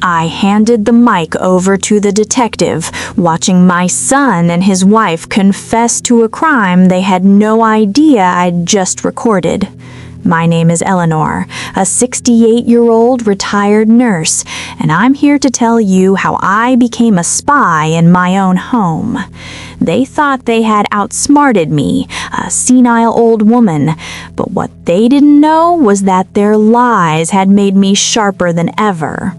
I handed the mic over to the detective, watching my son and his wife confess to a crime they had no idea I'd just recorded. My name is Eleanor, a 68-year-old retired nurse, and I'm here to tell you how I became a spy in my own home. They thought they had outsmarted me, a senile old woman, but what they didn't know was that their lies had made me sharper than ever.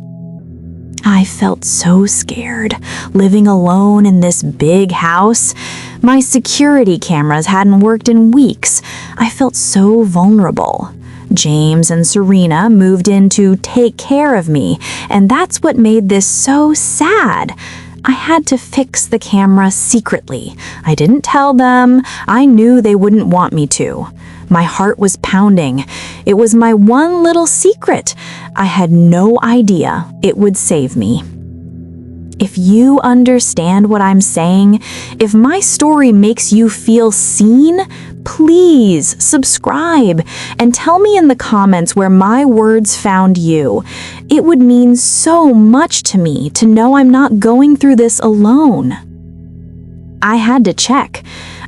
I felt so scared, living alone in this big house. My security cameras hadn't worked in weeks. I felt so vulnerable. James and Serena moved in to take care of me, and that's what made this so sad. I had to fix the camera secretly. I didn't tell them. I knew they wouldn't want me to. My heart was pounding. It was my one little secret. I had no idea it would save me. If you understand what I'm saying, if my story makes you feel seen, please subscribe and tell me in the comments where my words found you. It would mean so much to me to know I'm not going through this alone. I had to check.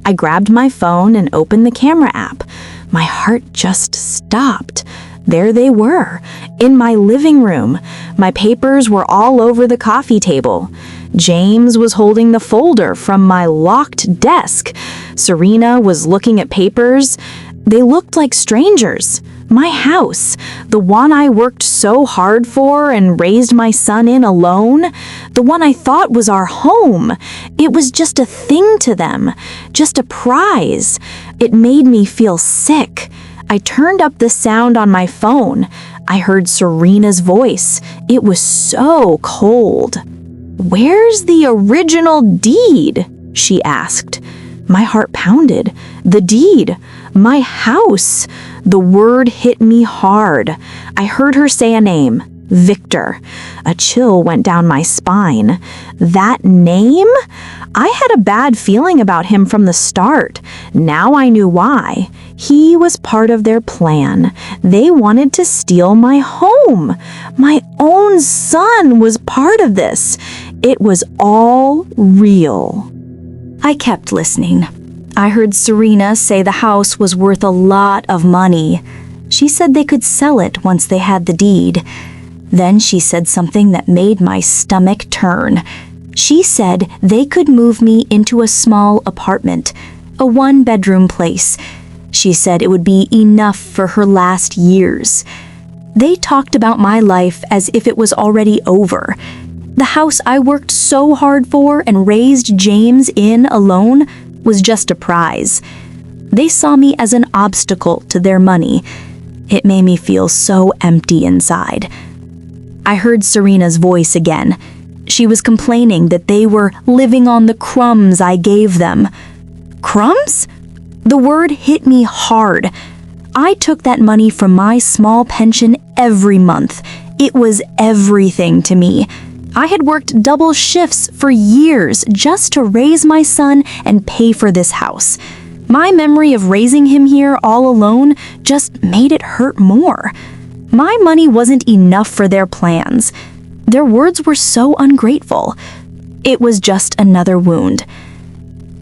I grabbed my phone and opened the camera app. My heart just stopped. There they were, in my living room. My papers were all over the coffee table. James was holding the folder from my locked desk. Serena was looking at papers. They looked like strangers. My house, the one I worked so hard for and raised my son in alone, the one I thought was our home. It was just a thing to them, just a prize. It made me feel sick. I turned up the sound on my phone. I heard Serena's voice. It was so cold. "Where's the original deed?" she asked. My heart pounded. The deed. My house. The word hit me hard. I heard her say a name. Victor. A chill went down my spine. That name? I had a bad feeling about him from the start. Now I knew why. He was part of their plan. They wanted to steal my home. My own son was part of this. It was all real. I kept listening. I heard Serena say the house was worth a lot of money. She said they could sell it once they had the deed. Then she said something that made my stomach turn. She said they could move me into a small apartment, a one-bedroom place. She said it would be enough for her last years. They talked about my life as if it was already over. The house I worked so hard for and raised James in alone was just a prize. They saw me as an obstacle to their money. It made me feel so empty inside. I heard Serena's voice again. She was complaining that they were living on the crumbs I gave them. Crumbs? The word hit me hard. I took that money from my small pension every month. It was everything to me. I had worked double shifts for years just to raise my son and pay for this house. My memory of raising him here all alone just made it hurt more. My money wasn't enough for their plans. Their words were so ungrateful. It was just another wound.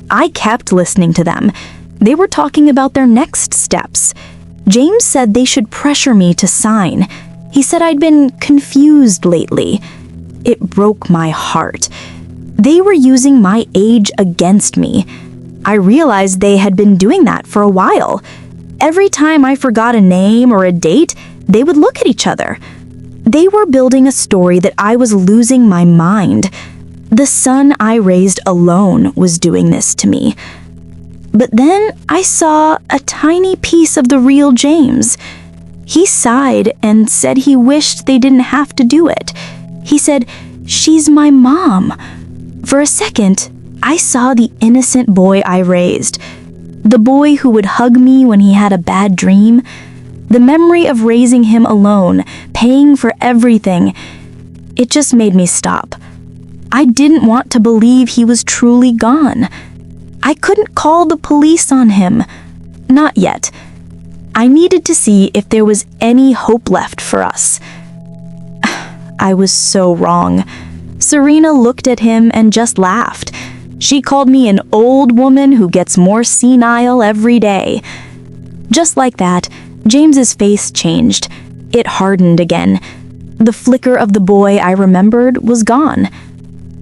I kept listening to them. They were talking about their next steps. James said they should pressure me to sign. He said I'd been confused lately. It broke my heart. They were using my age against me. I realized they had been doing that for a while. Every time I forgot a name or a date, they would look at each other. They were building a story that I was losing my mind. The son I raised alone was doing this to me. But then I saw a tiny piece of the real James. He sighed and said he wished they didn't have to do it. He said, "She's my mom." For a second, I saw the innocent boy I raised. The boy who would hug me when he had a bad dream. The memory of raising him alone, paying for everything, it just made me stop. I didn't want to believe he was truly gone. I couldn't call the police on him. Not yet. I needed to see if there was any hope left for us. I was so wrong. Serena looked at him and just laughed. She called me an old woman who gets more senile every day. Just like that, James's face changed. It hardened again. The flicker of the boy I remembered was gone.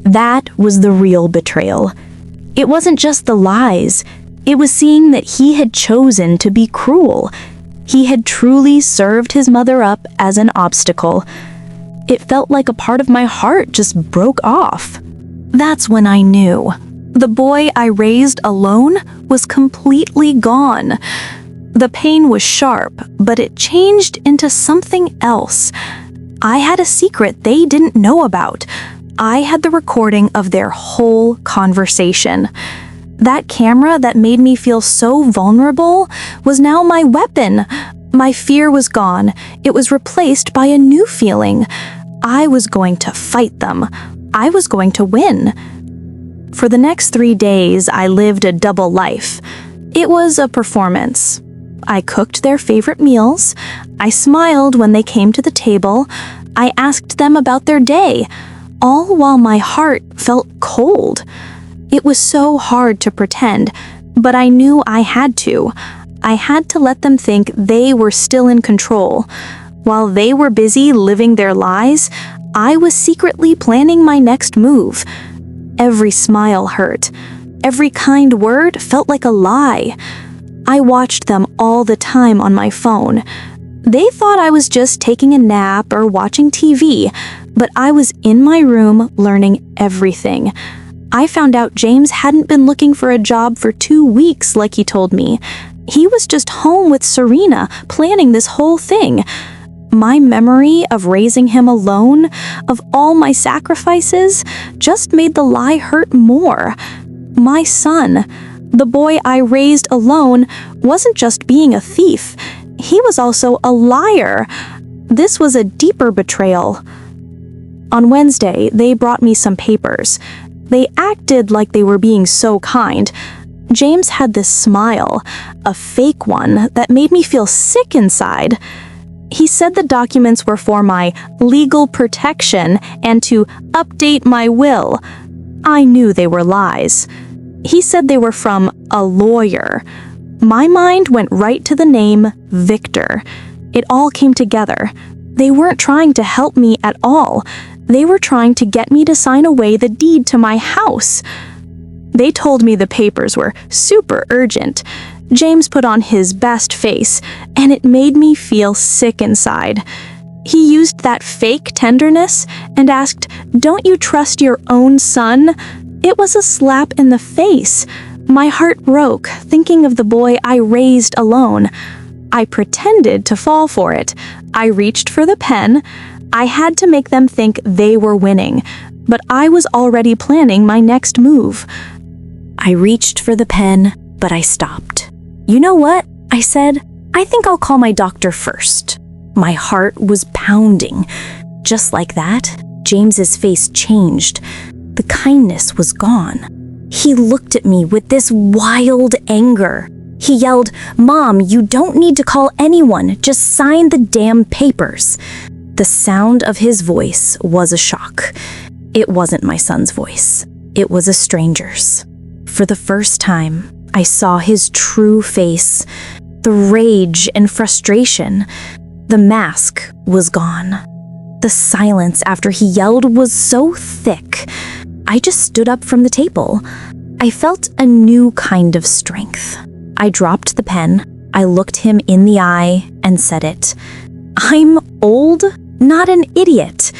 That was the real betrayal. It wasn't just the lies. It was seeing that he had chosen to be cruel. He had truly served his mother up as an obstacle. It felt like a part of my heart just broke off. That's when I knew. The boy I raised alone was completely gone. The pain was sharp, but it changed into something else. I had a secret they didn't know about. I had the recording of their whole conversation. That camera that made me feel so vulnerable was now my weapon. My fear was gone. It was replaced by a new feeling. I was going to fight them. I was going to win. For the next 3 days, I lived a double life. It was a performance. I cooked their favorite meals. I smiled when they came to the table. I asked them about their day, all while my heart felt cold. It was so hard to pretend, but I knew I had to. I had to let them think they were still in control. While they were busy living their lies, I was secretly planning my next move. Every smile hurt. Every kind word felt like a lie. I watched them all the time on my phone. They thought I was just taking a nap or watching TV, but I was in my room learning everything. I found out James hadn't been looking for a job for 2 weeks like he told me. He was just home with Serena, planning this whole thing. My memory of raising him alone, of all my sacrifices, just made the lie hurt more. My son, the boy I raised alone, wasn't just being a thief. He was also a liar. This was a deeper betrayal. On Wednesday, they brought me some papers. They acted like they were being so kind. James had this smile, a fake one, that made me feel sick inside. He said the documents were for my legal protection and to update my will. I knew they were lies. He said they were from a lawyer. My mind went right to the name Victor. It all came together. They weren't trying to help me at all. They were trying to get me to sign away the deed to my house. They told me the papers were super urgent. James put on his best face, and it made me feel sick inside. He used that fake tenderness and asked, "Don't you trust your own son?" It was a slap in the face. My heart broke, thinking of the boy I raised alone. I pretended to fall for it. I reached for the pen. I had to make them think they were winning, but I was already planning my next move. I reached for the pen, but I stopped. "You know what?" I said. "I think I'll call my doctor first." My heart was pounding. Just like that, James's face changed. The kindness was gone. He looked at me with this wild anger. He yelled, "Mom, you don't need to call anyone. Just sign the damn papers." The sound of his voice was a shock. It wasn't my son's voice. It was a stranger's. For the first time, I saw his true face, the rage and frustration. The mask was gone. The silence after he yelled was so thick. I just stood up from the table. I felt a new kind of strength. I dropped the pen. I looked him in the eye and said it. "I'm old, not an idiot."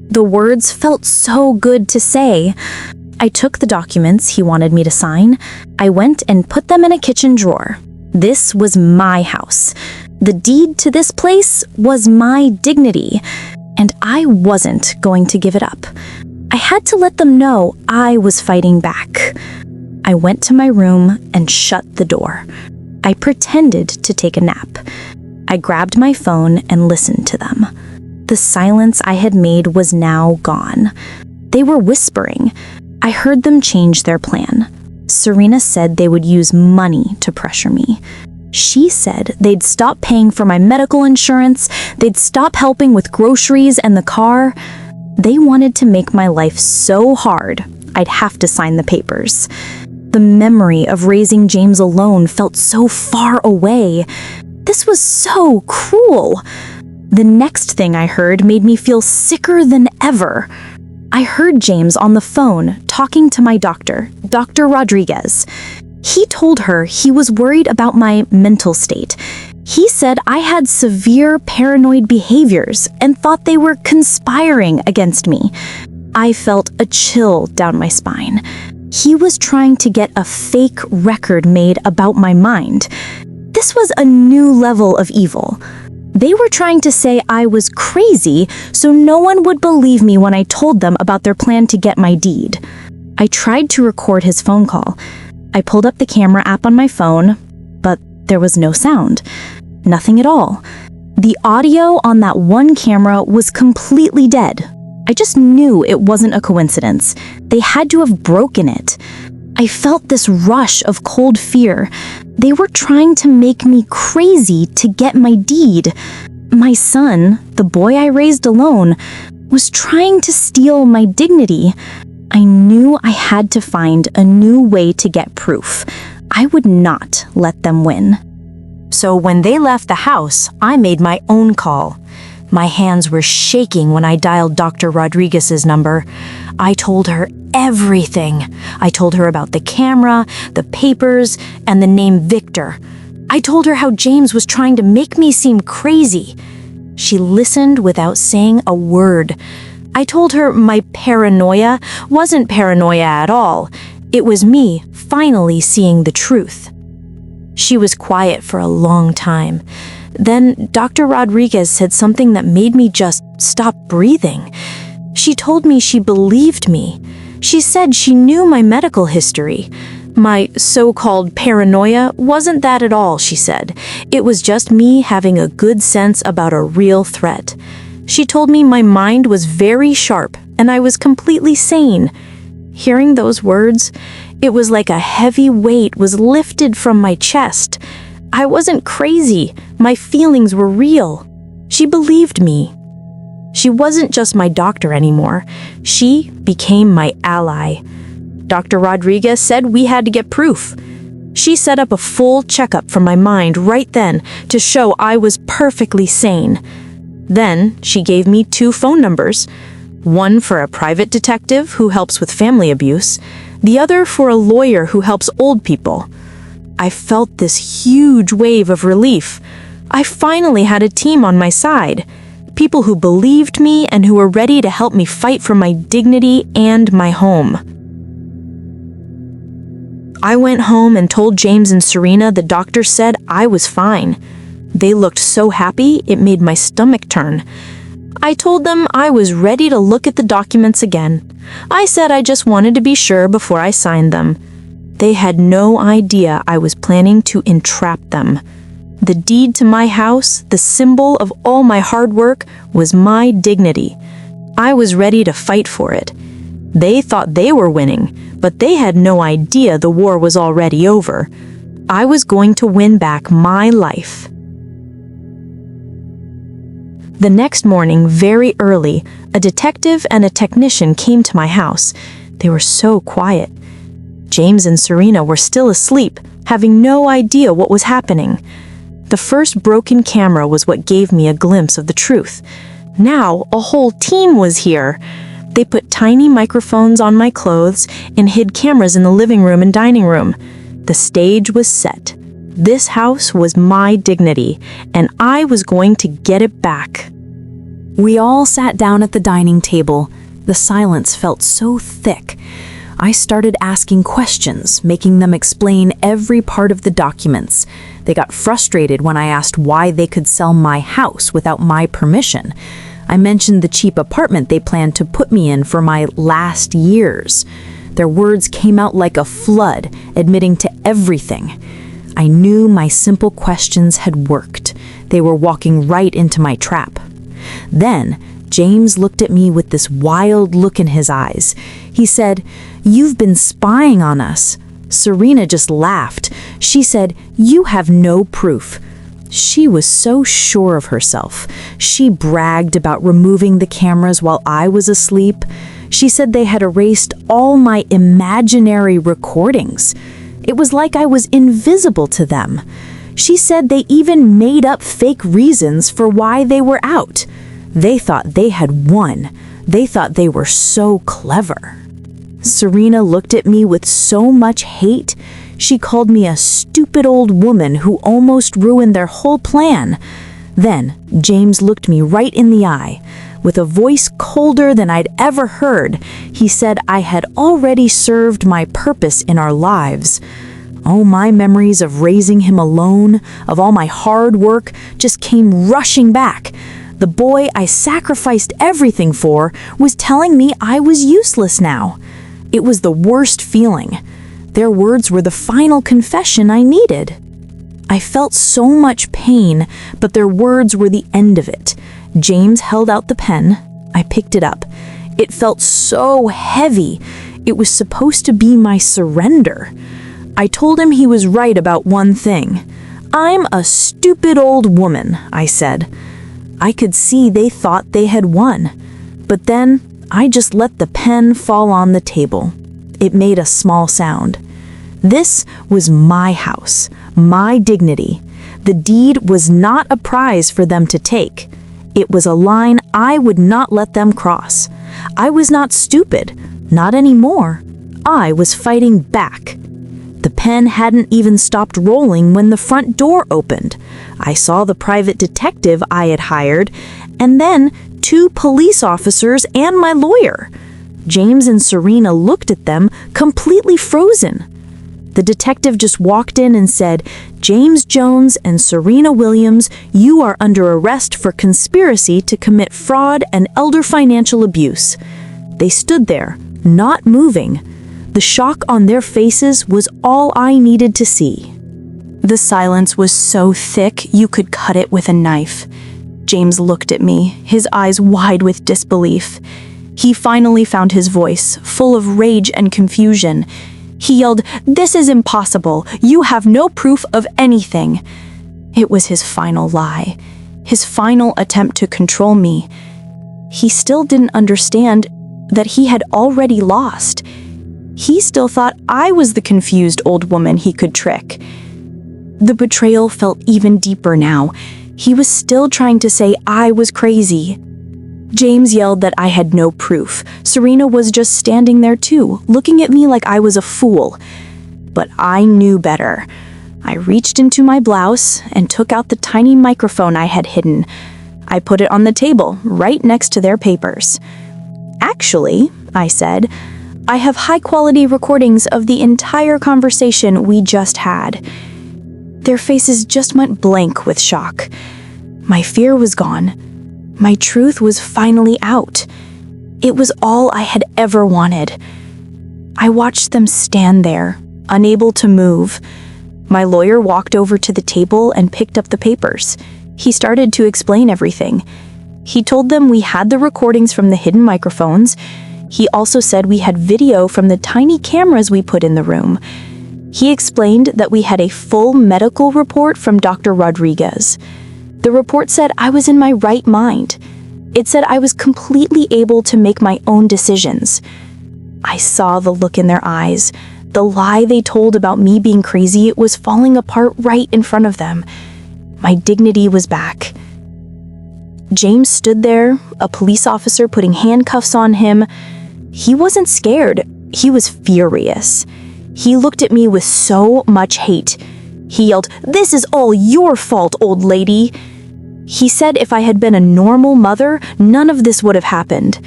The words felt so good to say. I took the documents he wanted me to sign. I went and put them in a kitchen drawer. This was my house. The deed to this place was my dignity, and I wasn't going to give it up. I had to let them know I was fighting back. I went to my room and shut the door. I pretended to take a nap. I grabbed my phone and listened to them. The silence I had made was now gone. They were whispering. I heard them change their plan. Serena said they would use money to pressure me. She said they'd stop paying for my medical insurance, they'd stop helping with groceries and the car. They wanted to make my life so hard, I'd have to sign the papers. The memory of raising James alone felt so far away. This was so cruel. The next thing I heard made me feel sicker than ever. I heard James on the phone talking to my doctor, Dr. Rodriguez. He told her he was worried about my mental state. He said I had severe paranoid behaviors and thought they were conspiring against me. I felt a chill down my spine. He was trying to get a fake record made about my mind. This was a new level of evil. They were trying to say I was crazy so no one would believe me when I told them about their plan to get my deed. I tried to record his phone call. I pulled up the camera app on my phone, but there was no sound. Nothing at all. The audio on that one camera was completely dead. I just knew it wasn't a coincidence. They had to have broken it. I felt this rush of cold fear. They were trying to make me crazy to get my deed. My son, the boy I raised alone, was trying to steal my dignity. I knew I had to find a new way to get proof. I would not let them win. So when they left the house, I made my own call. My hands were shaking when I dialed Dr. Rodriguez's number. I told her everything. I told her about the camera, the papers, and the name Victor. I told her how James was trying to make me seem crazy. She listened without saying a word. I told her my paranoia wasn't paranoia at all. It was me finally seeing the truth. She was quiet for a long time. Then Dr. Rodriguez said something that made me just stop breathing. She told me she believed me. She said she knew my medical history. My so-called paranoia wasn't that at all, she said. It was just me having a good sense about a real threat. She told me my mind was very sharp and I was completely sane. Hearing those words, it was like a heavy weight was lifted from my chest. I wasn't crazy. My feelings were real. She believed me. She wasn't just my doctor anymore. She became my ally. Dr. Rodriguez said we had to get proof. She set up a full checkup for my mind right then to show I was perfectly sane. Then she gave me 2 phone numbers, one for a private detective who helps with family abuse, the other for a lawyer who helps old people. I felt this huge wave of relief. I finally had a team on my side, people who believed me and who were ready to help me fight for my dignity and my home. I went home and told James and Serena the doctor said I was fine. They looked so happy it made my stomach turn. I told them I was ready to look at the documents again. I said I just wanted to be sure before I signed them. They had no idea I was planning to entrap them. The deed to my house, the symbol of all my hard work, was my dignity. I was ready to fight for it. They thought they were winning, but they had no idea the war was already over. I was going to win back my life. The next morning, very early, a detective and a technician came to my house. They were so quiet. James and Serena were still asleep, having no idea what was happening. The first broken camera was what gave me a glimpse of the truth. Now, a whole team was here. They put tiny microphones on my clothes and hid cameras in the living room and dining room. The stage was set. This house was my dignity, and I was going to get it back. We all sat down at the dining table. The silence felt so thick. I started asking questions, making them explain every part of the documents. They got frustrated when I asked why they could sell my house without my permission. I mentioned the cheap apartment they planned to put me in for my last years. Their words came out like a flood, admitting to everything. I knew my simple questions had worked. They were walking right into my trap. Then, James looked at me with this wild look in his eyes. He said, "You've been spying on us." Serena just laughed. She said, "You have no proof." She was so sure of herself. She bragged about removing the cameras while I was asleep. She said they had erased all my imaginary recordings. It was like I was invisible to them. She said they even made up fake reasons for why they were out. They thought they had won. They thought they were so clever. Serena looked at me with so much hate. She called me a stupid old woman who almost ruined their whole plan. Then James looked me right in the eye. With a voice colder than I'd ever heard, he said I had already served my purpose in our lives. Oh, my memories of raising him alone, of all my hard work, just came rushing back. The boy I sacrificed everything for was telling me I was useless now. It was the worst feeling. Their words were the final confession I needed. I felt so much pain, but their words were the end of it. James held out the pen. I picked it up. It felt so heavy. It was supposed to be my surrender. I told him he was right about one thing. "I'm a stupid old woman," I said. I could see they thought they had won. But then I just let the pen fall on the table. It made a small sound. This was my house, my dignity. The deed was not a prize for them to take. It was a line I would not let them cross. I was not stupid, not anymore. I was fighting back. The pen hadn't even stopped rolling when the front door opened. I saw the private detective I had hired, and then 2 police officers and my lawyer. James and Serena looked at them, completely frozen. The detective just walked in and said, "James Jones and Serena Williams, you are under arrest for conspiracy to commit fraud and elder financial abuse." They stood there, not moving. The shock on their faces was all I needed to see. The silence was so thick you could cut it with a knife. James looked at me, his eyes wide with disbelief. He finally found his voice, full of rage and confusion. He yelled, "This is impossible. You have no proof of anything." It was his final lie, his final attempt to control me. He still didn't understand that he had already lost. He still thought I was the confused old woman he could trick. The betrayal felt even deeper now. He was still trying to say I was crazy. James yelled that I had no proof. Serena was just standing there too, looking at me like I was a fool. But I knew better. I reached into my blouse and took out the tiny microphone I had hidden. I put it on the table, right next to their papers. "Actually," I said, "I have high-quality recordings of the entire conversation we just had." Their faces just went blank with shock. My fear was gone. My truth was finally out. It was all I had ever wanted. I watched them stand there, unable to move. My lawyer walked over to the table and picked up the papers. He started to explain everything. He told them we had the recordings from the hidden microphones. He also said we had video from the tiny cameras we put in the room. He explained that we had a full medical report from Dr. Rodriguez. The report said I was in my right mind. It said I was completely able to make my own decisions. I saw the look in their eyes. The lie they told about me being crazy was falling apart right in front of them. My dignity was back. James stood there, a police officer putting handcuffs on him. He wasn't scared. He was furious. He looked at me with so much hate. He yelled, "This is all your fault, old lady." He said if I had been a normal mother, none of this would have happened.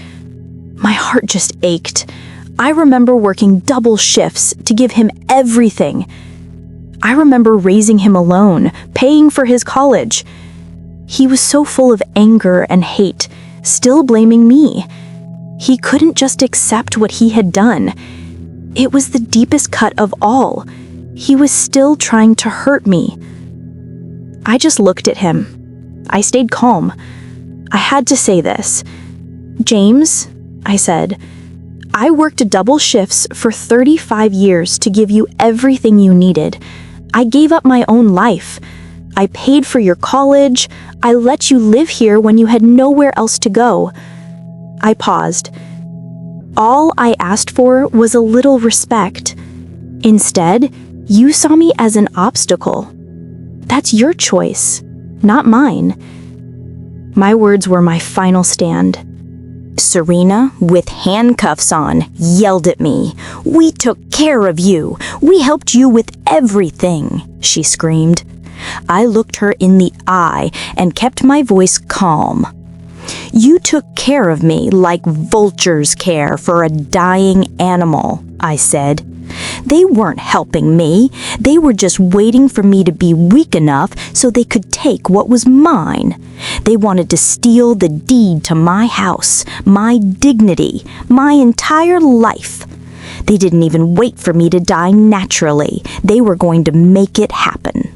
My heart just ached. I remember working double shifts to give him everything. I remember raising him alone, paying for his college. He was so full of anger and hate, still blaming me. He couldn't just accept what he had done. It was the deepest cut of all. He was still trying to hurt me. I just looked at him. I stayed calm. I had to say this. "James," I said, "I worked double shifts for 35 years to give you everything you needed. I gave up my own life. I paid for your college. I let you live here when you had nowhere else to go. I paused. All I asked for was a little respect. Instead, you saw me as an obstacle. That's your choice, not mine. My words were my final stand. Serena, with handcuffs on, yelled at me. "We took care of you. We helped you with everything," she screamed. I looked her in the eye and kept my voice calm. "You took care of me like vultures care for a dying animal," I said. "They weren't helping me. They were just waiting for me to be weak enough so they could take what was mine. They wanted to steal the deed to my house, my dignity, my entire life. They didn't even wait for me to die naturally. They were going to make it happen."